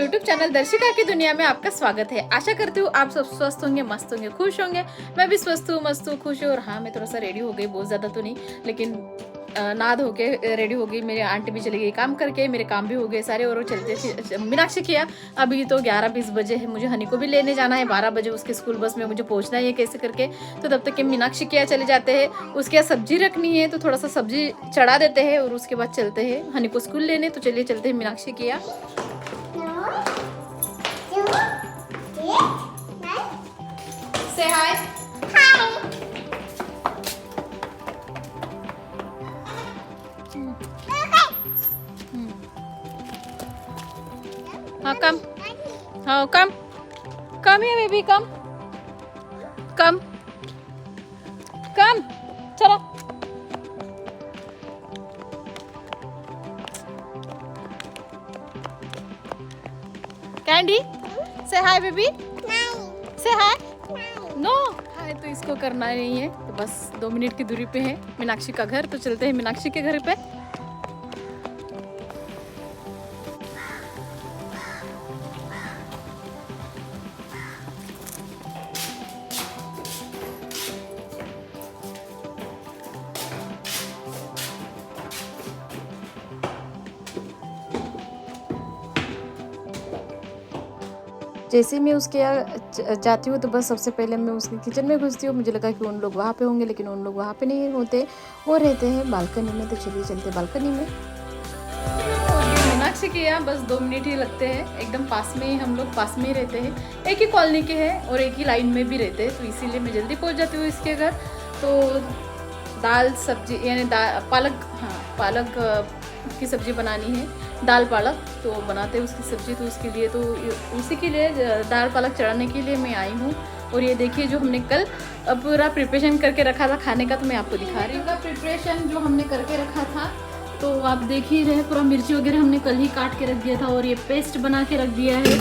YouTube channel दर्शिका की दुनिया में आपका स्वागत है। आशा करती हूँ आप सब स्वस्थ होंगे, मस्त होंगे, खुश होंगे। मैं भी स्वस्थ हूँ, मस्त हूँ, खुश हूँ। और हाँ, मैं थोड़ा सा रेडी हो गई, बहुत ज्यादा तो नहीं, लेकिन नहा धो के रेडी हो गई। मेरी आंटी भी चली गई काम करके, मेरे काम भी हो गए सारे। और वो चलते मीनाक्षी किया। अभी तो 11:20 बजे है, मुझे हनी को भी लेने जाना है। 12 बजे उसके स्कूल बस में मुझे पहुंचना है कैसे करके। तो तब तक के मीनाक्षी किया चले जाते हैं। उसके यहाँ सब्जी रखनी है तो थोड़ा सा सब्जी चढ़ा देते हैं और उसके बाद चलते हैं हनी को स्कूल लेने। तो चलिए चलते हैं मीनाक्षी किया। Say hi. Come. Oh, come. Come here, baby. Come. Come. Come. चलो. Candy. Say hi, baby. Say hi. No hi तो इसको करना नहीं है। तो बस 2 मिनट की दूरी पे है मीनाक्षी का घर। तो चलते हैं मीनाक्षी के घर पे। जैसे मैं उसके यहाँ जाती हूँ तो बस सबसे पहले मैं उसके किचन में घुसती हूँ। मुझे लगा कि उन लोग वहाँ पे होंगे, लेकिन उन लोग वहाँ पे नहीं होते, वो रहते हैं बालकनी में। तो चलिए चलते बालकनी में। मीनाक्षी के यहाँ बस 2 मिनट ही लगते हैं, एकदम पास में ही, हम लोग पास में ही रहते हैं। एक ही कॉलोनी के हैं और एक ही लाइन में भी रहते हैं, तो इसीलिए मैं जल्दी पहुँच जाती हूँ इसके घर। तो दाल सब्जी यानी पालक की सब्जी बनानी है, दाल पालक तो बनाते हैं उसकी सब्जी। तो उसके लिए तो उसी के लिए दाल पालक चढ़ाने के लिए मैं आई हूँ। और ये देखिए जो हमने कल पूरा प्रिपरेशन करके रखा था खाने का, तो मैं आपको दिखा रही हूँ। प्रिपरेशन जो हमने करके रखा था तो आप देख ही रहे, पूरा मिर्ची वगैरह हमने कल ही काट के रख दिया था। और ये पेस्ट बना के रख दिया है,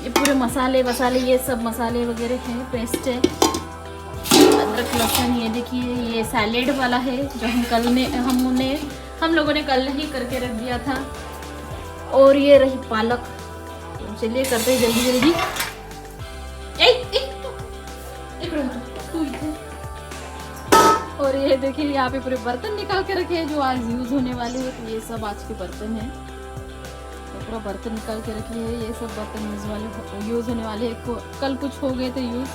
ये पूरे मसाले ये सब मसाले वगैरह हैं, पेस्ट है, अदरक लहसुन। ये देखिए ये सैलेड वाला है जो हम लोगों ने कल ही करके रख दिया था। और ये रही पालक। चलिए करते हैं जल्दी जल्दी। और ये देखिए यहाँ पे पूरे बर्तन निकाल के रखे हैं जो आज यूज होने वाले हैं। तो ये सब आज के बर्तन हैं, तो पूरा बर्तन निकाल के रखे हैं। ये सब बर्तन यूज होने वाले हैं, कल कुछ हो गए थे यूज।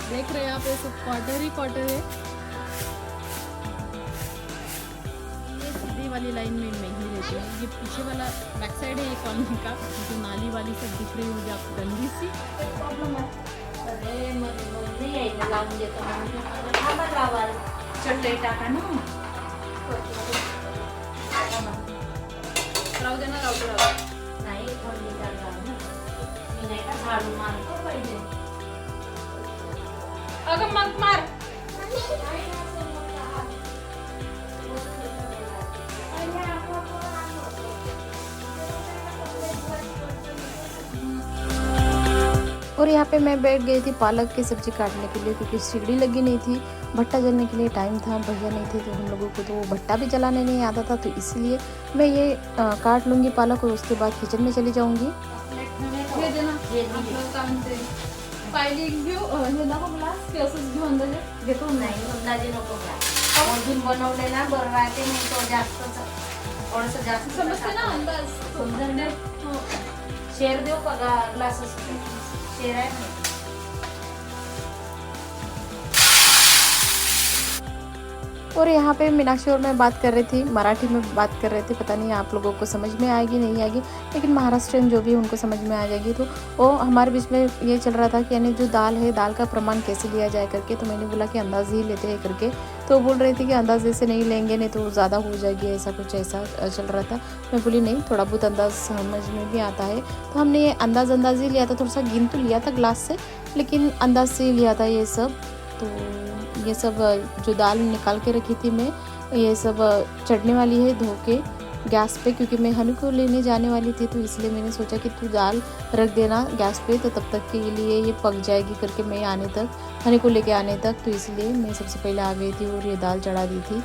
देख रहे हैं आप, ये सब क्वार्टर ही क्वार्टर है। ये सीधी वाली लाइन में मैं ही रहती हूँ। ये पीछे वाला बैक साइड है ये कॉलोनी का, जो नाली वाली सब दिख रही होगी आपको गंदी सी। प्रॉब्लम है चटई टाका ना राहू दे ना, नाही झाडू मारतो पाहिजे। अगं मग मार। और यहाँ पे मैं बैठ गई थी पालक की सब्जी काटने के लिए, क्योंकि सीढ़ी लगी नहीं थी, भट्टा जलने के लिए टाइम था, भैया नहीं थे तो हम लोगों को तो वो भट्टा भी जलाने नहीं आता था। तो इसलिए मैं ये काट लूँगी पालक और उसके बाद किचन में चली जाऊँगी। पाहिली घेऊ हे नको ग्लास की असंच घेऊ अंदाजे घेतो नाही, अंदाजे नको ग्लास अजून बनवलेला बरं राहते, नाही तो जास्त थोडंसं जास्त समजते ना अंदाज समजणे। शेर देऊ का ग्लास शेर आहे ना। और यहाँ पे मीनाक्षी और मैं बात कर रही थी, मराठी में बात कर रहे थे। पता नहीं आप लोगों को समझ में आएगी नहीं आएगी, लेकिन महाराष्ट्रियन जो भी उनको समझ में आ जाएगी। तो वो हमारे बीच में ये चल रहा था कि यानी जो दाल है, दाल का प्रमाण कैसे लिया जाए करके। तो मैंने बोला कि अंदाज ही लेते हैं करके। तो बोल रही थी कि अंदाज से नहीं लेंगे, नहीं तो ज़्यादा हो जाएगी, ऐसा कुछ ऐसा चल रहा था। मैं बोली नहीं, थोड़ा बहुत अंदाज समझ में भी आता है। तो हमने ये अंदाज ही लिया था, थोड़ा सा गिन तो लिया था ग्लास से, लेकिन अंदाज से ही लिया था ये सब। तो ये सब जो दाल निकाल के रखी थी मैं, ये सब चढ़ने वाली है धो के गैस पे, क्योंकि मैं हनी को लेने जाने वाली थी। तो इसलिए मैंने सोचा कि तू दाल रख देना गैस पे, तो तब तक के लिए ये पक जाएगी करके मैं आने तक, हनी को लेके आने तक। तो इसलिए मैं सबसे पहले आ गई थी और ये दाल चढ़ा दी थी।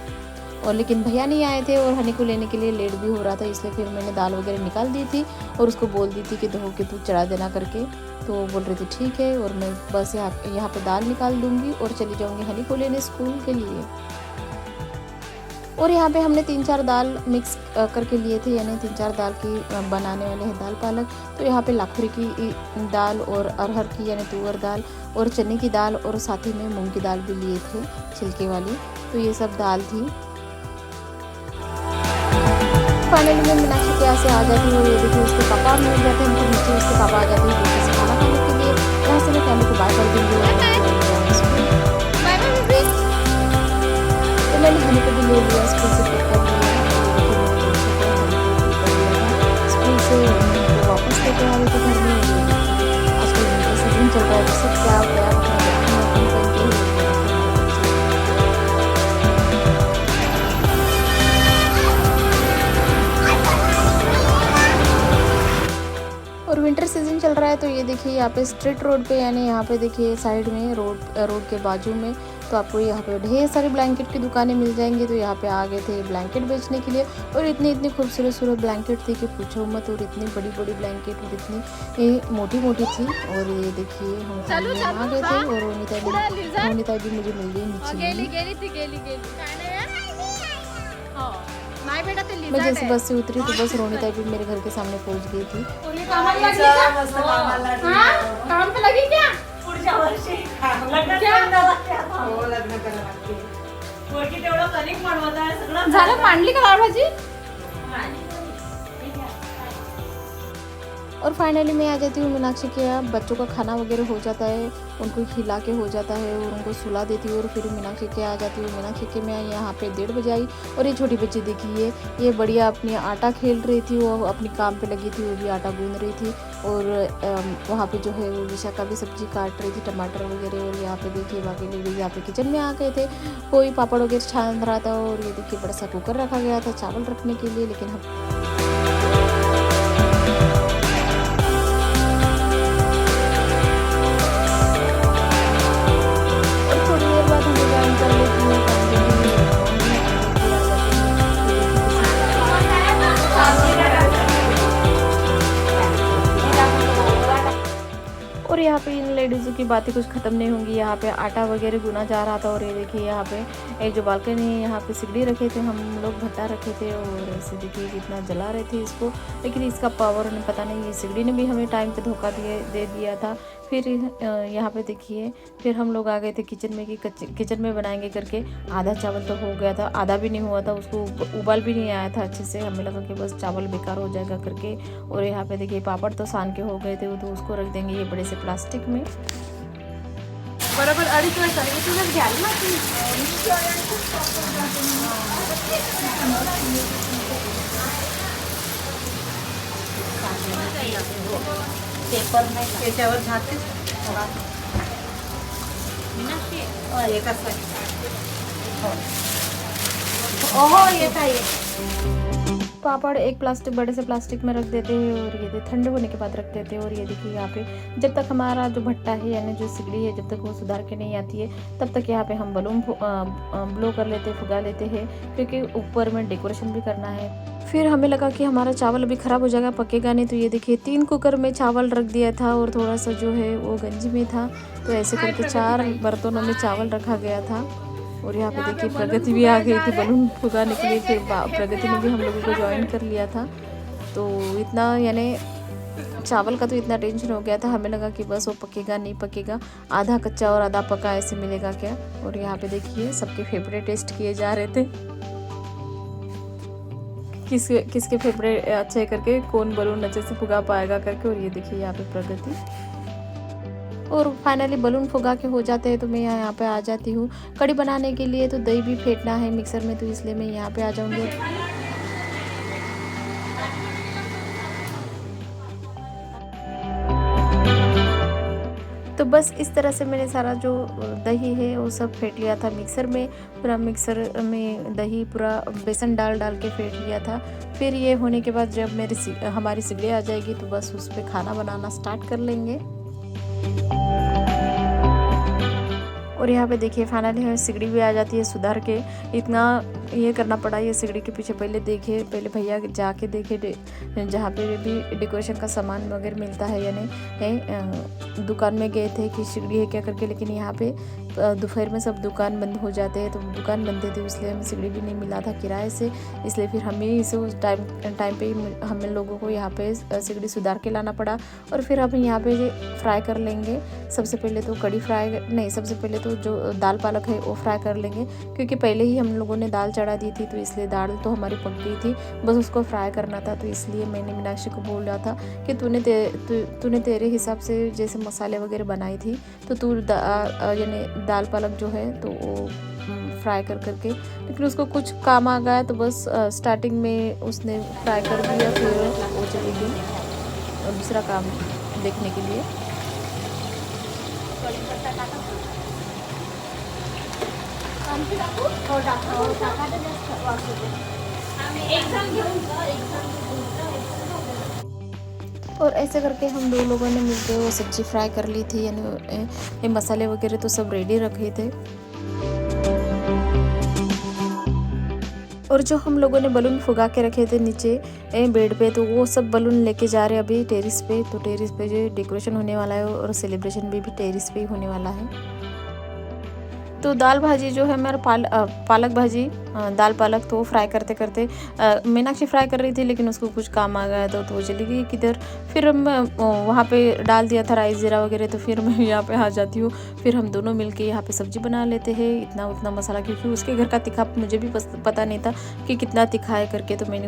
और लेकिन भैया नहीं आए थे और हनी को लेने के लिए लेट भी हो रहा था, इसलिए फिर मैंने दाल वगैरह निकाल दी थी और उसको बोल दी थी कि धो के तू चढ़ा देना करके। तो वो बोल रही थी ठीक है, और मैं बस यहाँ पे दाल निकाल दूँगी और चली जाऊँगी हनी को लेने स्कूल के लिए। और यहाँ पे हमने 3-4 दाल मिक्स करके लिए थे, यानी 3-4 दाल की बनाने वाले हैं दाल पालक। तो यहाँ पे लाखुरी की दाल और अरहर की यानी तुअर दाल और चने की दाल और साथ ही में मूंग की दाल भी लिए थे छिलके वाली। तो ये सब दाल थी। फाइनली मैं मीनाक्षी के यहाँ से आ जाती हूँ, ये देखिए उसके पापा मिल जाते हैं उनके नीचे, उसके पापा आ जाते हैं नीचे से खाना खाने के लिए। यहाँ से मैं फैमिली को बाय कर दूँगी। तो मैंने हनी को भी ले लिया, स्कूल से पिक कर लिया, स्कूल से वापस लेके आ रही थी घर में। आजकल विंटर सीजन चल रहा है तो सब क्या क्या और विंटर सीजन चल रहा है। तो ये देखिए यहाँ पे स्ट्रीट रोड पे, यानी यहाँ पे देखिए साइड में रोड के बाजू में, तो आपको यहाँ पे ढेर सारी ब्लैंकेट की दुकानें मिल जाएंगी। तो यहाँ पे आ गए थे ब्लैंकेट बेचने के लिए, और इतनी खूबसूरत ब्लैंकेट थी कि पूछो मत। और इतनी बड़ी ब्लैंकेट और इतनी मोटी थी। और ये देखिए हम आ गए थे और रोनिता भी मुझे मिल गई नीचे। मैं जैसे बस से उतरी तो बस रोनिता भी मेरे घर के सामने पहुंच गई थी। काम पे लगी क्या? झालं मांडली का डाळ भाजी? और फाइनली मैं आ जाती हूँ मीनाक्षी के यहाँ। बच्चों का खाना वगैरह हो जाता है, उनको खिला के हो जाता है और उनको सुला देती हूँ, और फिर मीनाक्षी के आ जाती हूँ। मीनाक्षी के मैं यहाँ पे 1:30 बजे आई, और ये छोटी बच्ची देखिए ये बढ़िया अपनी आटा खेल रही थी, वो अपनी काम पे लगी थी, वो भी आटा गूंद रही थी। और वहाँ पे जो है वो विशाखा भी सब्जी काट रही थी, टमाटर वगैरह। और यहाँ पे देखिए बाकी लेडीज यहाँ पे किचन में आ गए थे, कोई पापड़ वगैरह छान रहा था। और ये देखिए बड़ा सा कुकर रखा गया था चावल रखने के लिए, लेकिन हम और यहाँ पे इन लेडीज़ों की बातें कुछ ख़त्म नहीं होंगी। यहाँ पे आटा वगैरह गुना जा रहा था। और ये देखिए यहाँ पे एक जो बालकनी है, यहाँ पे सिगड़ी रखे थे हम लोग, भट्टा रखे थे, और ऐसे देखिए कितना जला रहे थे इसको। लेकिन इसका पावर ने पता नहीं, ये सिगड़ी ने भी हमें टाइम पे धोखा दे दिया था। फिर यहाँ पे देखिए फिर हम लोग आ गए थे किचन में कि किचन में बनाएंगे करके। आधा चावल तो हो गया था, आधा भी नहीं हुआ था, उसको उबाल भी नहीं आया था अच्छे से। हमें लगा कि बस चावल बेकार हो जाएगा करके। और यहाँ पे देखिए पापड़ तो सान के हो गए थे, तो उसको रख देंगे ये बड़े से प्लास्टिक में। बरोबर 2.5 वाजता इथूनच घ्याल ना पेपर नाही त्याच्यावर झाते ओहो येत आहे। पापड़ एक प्लास्टिक बड़े से प्लास्टिक में रख देते हैं, और ये ठंडे होने के बाद रख देते हैं। और ये देखिए यहाँ पे जब तक हमारा जो भट्टा है यानी जो सिगड़ी है, जब तक वो सुधार के नहीं आती है, तब तक यहाँ पे हम बलून ब्लो कर लेते हैं, फुगा लेते हैं, क्योंकि ऊपर में डेकोरेशन भी करना है। फिर हमें लगा कि हमारा चावल अभी ख़राब हो जाएगा, पकेगा नहीं। तो ये देखिए 3 कुकर में चावल रख दिया था, और थोड़ा सा जो है वो गंजी में था। तो ऐसे करके 4 बर्तनों में चावल रखा गया था। और यहाँ पे देखिए प्रगति भी आ गई थी बलून फुगाने के लिए। फिर प्रगति ने भी हम लोगों को ज्वाइन कर लिया था। तो इतना यानी चावल का तो इतना टेंशन हो गया था, हमें लगा कि बस वो पकेगा नहीं पकेगा, आधा कच्चा और आधा पका ऐसे मिलेगा क्या। और यहाँ पे देखिए सबके फेफड़े टेस्ट किए जा रहे थे, किसके फेफड़े अच्छे करके, कौन बलून अच्छे से फुगा पाएगा करके। और ये देखिए यहाँ पे प्रगति। और फाइनली बलून फुगा के हो जाते हैं तो मैं यहाँ पे आ जाती हूँ कड़ी बनाने के लिए। तो दही भी फेंटना है मिक्सर में, तो इसलिए मैं यहाँ पे आ जाऊँगी। तो तो बस इस तरह से मैंने सारा जो दही है वो सब फेंट लिया था मिक्सर में। पूरा मिक्सर में दही पूरा बेसन डाल डाल के फेंट लिया था। फिर ये होने के बाद जब हमारी सिगड़ी आ जाएगी तो बस उस पर खाना बनाना स्टार्ट कर लेंगे। और यहाँ पे देखिए फाइनली सिगड़ी भी आ जाती है सुधार के। इतना ये करना पड़ा ये सिगड़ी के पीछे। पहले भैया जाके देखे जहाँ पे भी डेकोरेशन का सामान वगैरह मिलता है या नहीं, दुकान में गए थे कि सिगड़ी है क्या करके, लेकिन यहाँ पे दोपहर में सब दुकान बंद हो जाते हैं, तो दुकान बंद थे इसलिए हमें सिगड़ी भी नहीं मिला था किराए से। इसलिए फिर हमें इसे उस टाइम पे हमें लोगों को यहाँ पे सिगड़ी सुधार के लाना पड़ा। और फिर हम यहाँ पे फ्राई कर लेंगे। सबसे पहले तो सबसे पहले तो जो दाल पालक है वो फ्राई कर लेंगे, क्योंकि पहले ही हम लोगों ने दाल चढ़ा दी थी, तो इसलिए दाल तो हमारी पक गई थी, बस उसको फ्राई करना था। तो इसलिए मैंने मीनाक्षी को बोल रहा था कि तूने तेरे हिसाब से जैसे मसाले वगैरह बनाई थी, तो तू यानी दाल पालक जो है तो वो फ्राई करके, लेकिन उसको कुछ काम आ गया तो बस स्टार्टिंग में उसने फ्राई कर दिया, फिर वो चली गई दूसरा काम देखने के लिए। और ऐसे करके हम दो लोगों ने मिलकर वो सब्जी फ्राई कर ली थी, यानी मसाले वगैरह तो सब रेडी रखे थे। और जो हम लोगों ने बलून फुगा के रखे थे नीचे बेड पे, तो वो सब बलून लेके जा रहे हैं अभी टेरिस पे। तो टेरिस पे जो डेकोरेशन होने वाला है और सेलिब्रेशन भी टेरिस पे ही होने वाला है। तो दाल भाजी जो है मेरा पालक भाजी, दाल पालक तो फ्राई करते करते मीनाक्षी फ्राई कर रही थी, लेकिन उसको कुछ काम आ गया तो वो चली गई किधर। फिर हम वहाँ पे डाल दिया था राइस जीरा वगैरह, तो फिर मैं यहाँ पे आ जाती हूँ। फिर हम दोनों मिलके यहाँ पे सब्जी बना लेते हैं इतना उतना मसाला, क्योंकि उसके घर का तीखा मुझे भी पता नहीं था कि कितना तीखा है करके, तो मैंने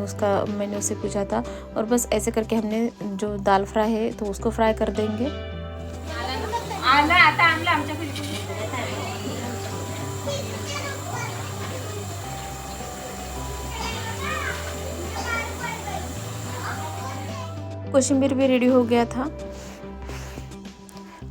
उससे पूछा था। और बस ऐसे करके हमने जो दाल फ्राई है तो उसको फ्राई कर देंगे। कोशिम्बीर भी रेडी हो गया था।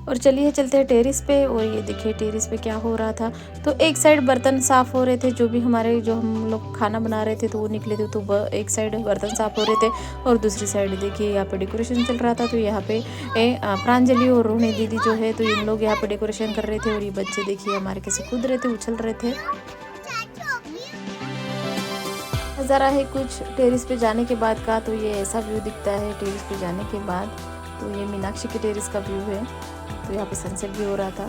और चलिए चलते हैं टेरिस पे। और ये देखिए टेरिस पे क्या हो रहा था। तो एक साइड बर्तन साफ़ हो रहे थे, जो हम लोग खाना बना रहे थे तो वो निकले थे, तो एक साइड बर्तन साफ़ हो रहे थे और दूसरी साइड देखिए यहाँ पे डेकोरेशन चल रहा था। तो यहाँ पे प्रांजलि और रोहिणी दीदी जो है तो इन लोग यहाँ पे डेकोरेशन कर रहे थे। और ये बच्चे देखिए हमारे कैसे कूद रहे थे, उछल रहे थे। नज़ारा है कुछ टेरिस पे जाने के बाद का। तो ये ऐसा व्यू दिखता है टेरिस पे जाने के बाद। तो ये मीनाक्षी के टेरिस का व्यू है। तो यहाँ पे सनसेट भी हो रहा था।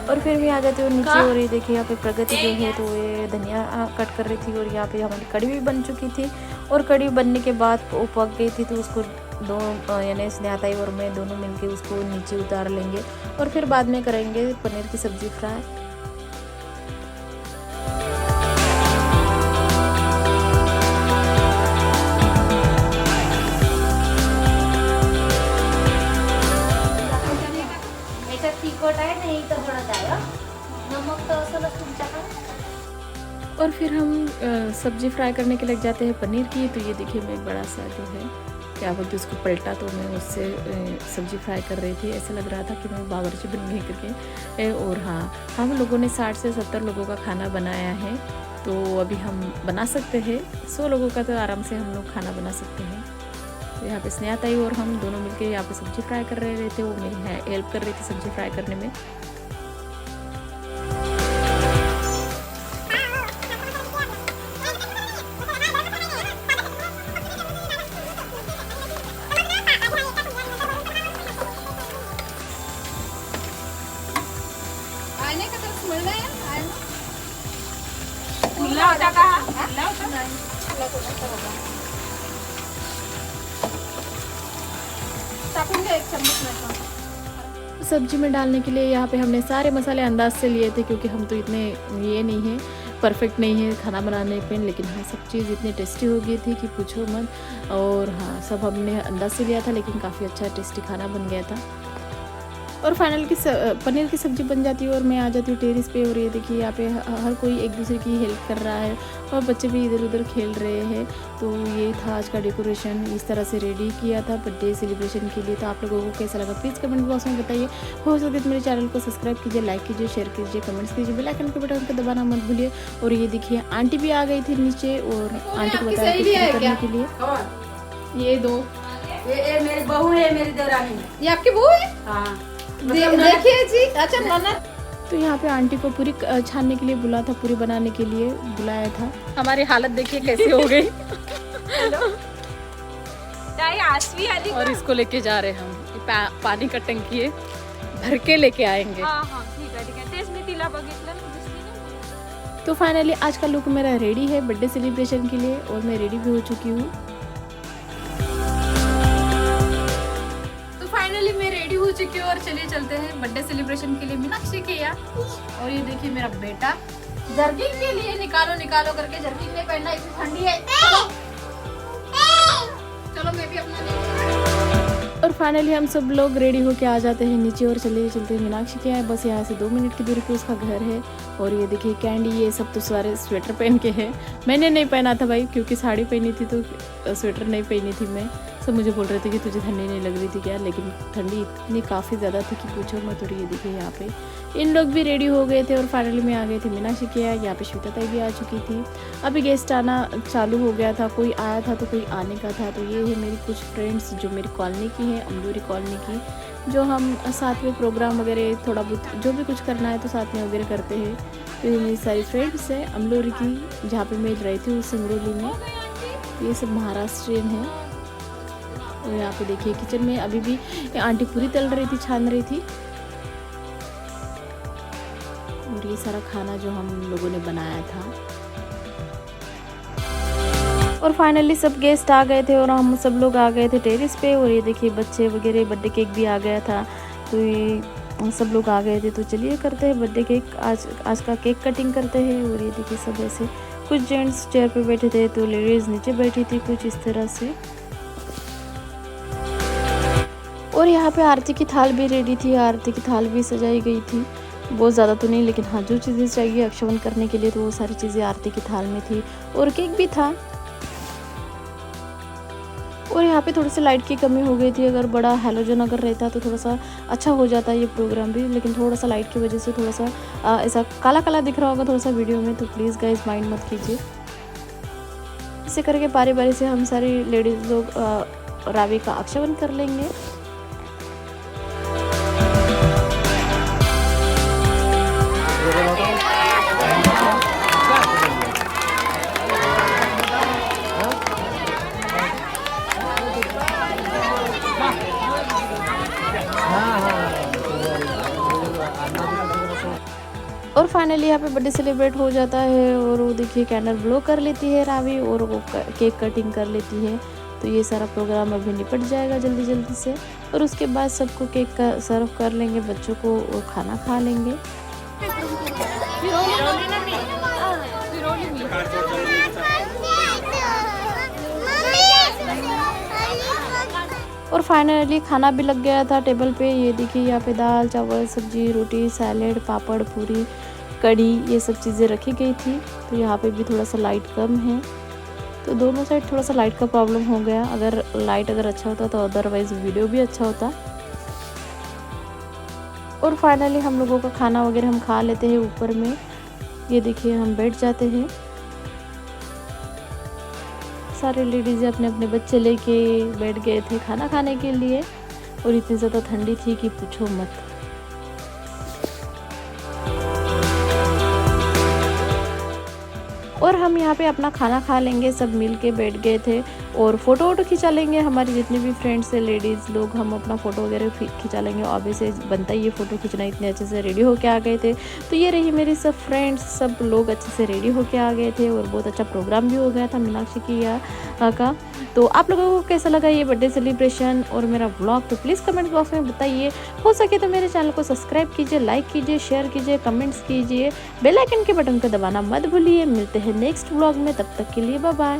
और फिर भी आ जाते हो नीचे। और ये देखिए यहाँ पे प्रगति जो है तो ये धनिया कट कर रही थी। और यहाँ पे हमारी कड़ी भी बन चुकी थी। और कड़ी बनने के बाद वो पक गई थी, तो उसको यानी स्नेहाताई और मैं दोनों मिलके उसको नीचे उतार लेंगे। और फिर बाद में करेंगे पनीर की सब्जी फ्राई। और फिर हम सब्जी फ्राई करने के लग जाते हैं पनीर की। तो ये देखिए मैं बड़ा सा जो है क्या बोलते उसको पलटा, तो मैं उससे सब्जी फ्राई कर रही थी। ऐसा लग रहा था कि मैं बावर्ची बन गई करके। और हाँ, हम लोगों ने 60 से 70 लोगों का खाना बनाया है। तो अभी हम बना सकते हैं 100 लोगों का, तो आराम से हम लोग खाना बना सकते हैं। तो यहाँ पे स्नेहाताई और हम दोनों मिलके यहाँ पे सब्जी फ्राई कर रहे थे। वो मेरी हेल्प कर रही थी सब्जी फ्राई करने में। सब्जी में डालने के लिए यहाँ पे हमने सारे मसाले अंदाज से लिए थे, क्योंकि हम तो इतने ये नहीं है, परफेक्ट नहीं है खाना बनाने पे। लेकिन हाँ, सब चीज़ इतनी टेस्टी हो गई थी कि पूछो मत। और हाँ, सब हमने अंदाज से लिया था, लेकिन काफ़ी अच्छा टेस्टी खाना बन गया था। और फाइनल की पनीर की सब्ज़ी बन जाती है और मैं आ जाती हूँ टेरेस पे। और ये देखिए यहाँ पे हर कोई एक दूसरे की हेल्प कर रहा है और बच्चे भी इधर उधर खेल रहे हैं। तो ये था आज का डेकोरेशन, इस तरह से रेडी किया था बर्थडे सेलिब्रेशन के लिए। तो आप लोगों को कैसा लगा प्लीज़ कमेंट बॉक्स में बताइए। हो सके तो मेरे चैनल को सब्सक्राइब कीजिए, लाइक कीजिए, शेयर कीजिए, कमेंट्स कीजिए, बेल आइकन के बटन को दबाना मत भूलिए। और ये देखिए आंटी भी आ गई थी नीचे और आंटी को बताया करने के लिए। ये दो ये मेरी बहू है, मेरी देवरानी है। ये आपकी बहू है? हाँ देखिए जी। अच्छा ननद। तो यहाँ पे आंटी को पूरी छानने के लिए बुला था, पूरी बनाने के लिए बुलाया था। हमारी हालत देखिए कैसी हो गई। और इसको लेके जा रहे हम, पानी का टंकी है, भर के लेके आएंगे। तो फाइनली आज का लुक मेरा रेडी है बर्थडे सेलिब्रेशन के लिए और मैं रेडी भी हो चुकी हूँ। तो फाइनली मैं रेडी हो चुकी हूँ और चलिए चलते हैं बर्थडे सेलिब्रेशन के लिए मीनाक्षी के यहाँ। और ये देखिए मेरा बेटा जर्किंग के लिए निकालो करके, जर्किंग नहीं पहनना, इतनी ठंडी है। चलो मैं भी अपना। और फाइनली हम सब लोग रेडी होके आ जाते हैं नीचे और चले चलते हैं मीनाक्षी के यहाँ। बस यहाँ से 2 मिनट की दूरी पे उसका घर है। और ये देखिए कैंडी, ये सब तो सारे स्वेटर पहन के हैं। मैंने नहीं पहना था भाई, क्योंकि साड़ी पहनी थी तो स्वेटर नहीं पहनी थी मैं। सब मुझे बोल रहे थे कि तुझे ठंडी नहीं लग रही थी क्या, लेकिन ठंडी इतनी काफ़ी ज़्यादा थी कि पूछो मत। और ये देखिए यहाँ पे इन लोग भी रेडी हो गए थे और फाइनली में आ गए थे मीनाक्षी के यहाँ पे श्वेता ताई भी आ चुकी थी। अभी गेस्ट आना चालू हो गया था, कोई आया था तो कोई आने का था। तो ये है मेरी कुछ फ्रेंड्स जो मेरी कॉलोनी की है, अमलूरी कॉलोनी की, जो हम साथ में प्रोग्राम वगैरह थोड़ा बहुत जो भी कुछ करना है तो साथ में वगैरह करते हैं। तो ये मेरी सारी फ्रेंड्स हैं अमलूरी की, जहाँ पे मैं रही थी उस सिंगरौली में। ये सब महाराष्ट्रियन है। और यहाँ पे देखिए किचन में अभी भी आंटी पूरी तल रही थी, छान रही थी। और ये सारा खाना जो हम लोगों ने बनाया था। और फाइनली सब गेस्ट आ गए थे और हम सब लोग आ गए थे टेरेस पे। और ये देखिए बच्चे वगैरह, बर्थडे केक भी आ गया था। तो ये सब लोग आ गए थे। तो चलिए करते हैं बर्थडे केक, आज का केक कटिंग करते हैं। और ये देखिए सब ऐसे, कुछ जेंट्स चेयर पे बैठे थे तो लेडीज़ नीचे बैठी थी, कुछ इस तरह से। और यहाँ पे आरती की थाल भी रेडी थी, आरती की थाल भी सजाई गई थी। बहुत ज़्यादा तो नहीं, लेकिन हाँ जो चीज़ें चाहिए अक्षवन करने के लिए तो वो सारी चीज़ें आरती की थाल में थी। और केक भी था। और यहाँ पे थोड़ी सी लाइट की कमी हो गई थी। अगर बड़ा हैलोजन अगर रहता तो थोड़ा सा अच्छा हो जाता ये प्रोग्राम भी, लेकिन थोड़ा सा लाइट की वजह से थोड़ा सा ऐसा काला काला दिख रहा होगा थोड़ा सा वीडियो में। तो प्लीज़ गाइस माइंड मत कीजिए। इसे करके बारी बारी से हम सारी लेडीज़ लोग रावी का अक्षवन कर लेंगे। और फाइनली यहाँ पे बर्थडे सेलिब्रेट हो जाता है। और वो देखिए कैंडल ब्लो कर लेती है रावी और वो केक कटिंग कर लेती है। तो ये सारा प्रोग्राम अभी निपट जाएगा जल्दी जल्दी से। और उसके बाद सबको केक का सर्व कर लेंगे, बच्चों को, और खाना खा लेंगे। और फाइनली खाना भी लग गया था टेबल पे। ये देखिए यहाँ पे दाल चावल सब्जी रोटी सैलेड पापड़ पूरी कढ़ी ये सब चीज़ें रखी गई थी। तो यहाँ पे भी थोड़ा सा लाइट कम है, तो दोनों साइड थोड़ा सा लाइट का प्रॉब्लम हो गया। अगर लाइट अच्छा होता तो अदरवाइज वीडियो भी अच्छा होता। और फाइनली हम लोगों का खाना वगैरह हम खा लेते हैं ऊपर में। ये देखिए हम बैठ जाते हैं, सारे लेडीज़ अपने अपने बच्चे लेके बैठ गए थे खाना खाने के लिए। और इतनी ज़्यादा ठंडी थी कि पूछो मत। और हम यहाँ पे अपना खाना खा लेंगे, सब मिल के बैठ गए थे। और फ़ोटो वोटो खिंचा लेंगे, हमारे जितने भी फ्रेंड्स हैं लेडीज़ लोग, हम अपना फ़ोटो वगैरह खिंचा लेंगे। ऑब्वियसली बनता ही ये फ़ोटो खींचना, इतने अच्छे से रेडी होके आ गए थे। तो ये रही मेरी सब फ्रेंड्स, सब लोग अच्छे से रेडी होके आ गए थे। और बहुत अच्छा प्रोग्राम भी हो गया था मीनाक्षी की यहाँ का। तो आप लोगों को कैसा लगा ये बर्थडे सेलिब्रेशन और मेरा व्लॉग, तो प्लीज़ कमेंट बॉक्स में बताइए। हो सके तो मेरे चैनल को सब्सक्राइब कीजिए, लाइक कीजिए, शेयर कीजिए, कमेंट्स कीजिए, बेल आइकन के बटन को दबाना मत भूलिए। मिलते हैं नेक्स्ट व्लॉग में, तब तक के लिए बाय बाय।